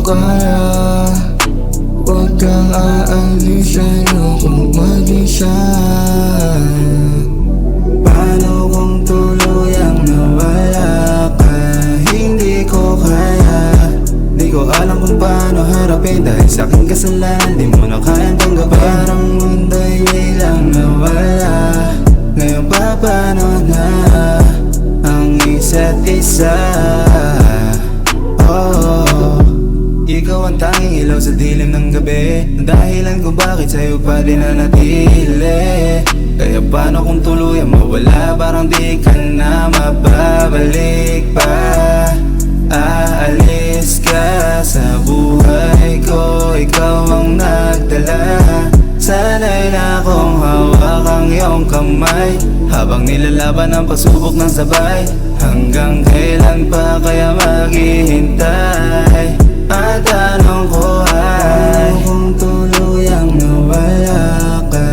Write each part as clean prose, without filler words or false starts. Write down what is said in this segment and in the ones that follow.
kaya, huwag kang aalis, ayokong mag-isa. Paano kung tuluyang nawala ka? Hindi ko kaya, di ko alam kung paano harapin, dahil sa aking kasalanan di mo na kayang tanggapin. Parang mundo'y biglang nawala, ngayon pa paano na ang isa't isa? Oh, ikaw ang tanging ilaw sa dilim ng gabi, ang dahilan kung bakit sa'yo pa din nanatili. Kaya paano kung tuluyang mawala, parang di ka na mababalik pa. Aalis ka sa buhay ko, ikaw ang nagdala. Sana'y na akong hawak ang iyong kamay, habang nilalaban ang pagsubok ng sabay. Hanggang kailan pa kaya maghihintay? At tanong ko ay, kung tuluyang nawala ka,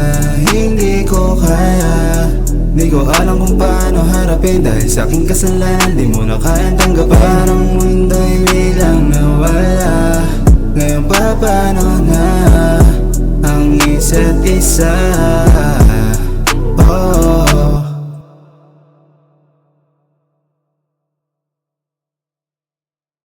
hindi ko kaya, di ko alam kung paano harapin, dahil sa aking kasalanan di mo na kayang tanggapin. Parang mundo'y biglang nawala, ngayon pa paano na ang isa't isa?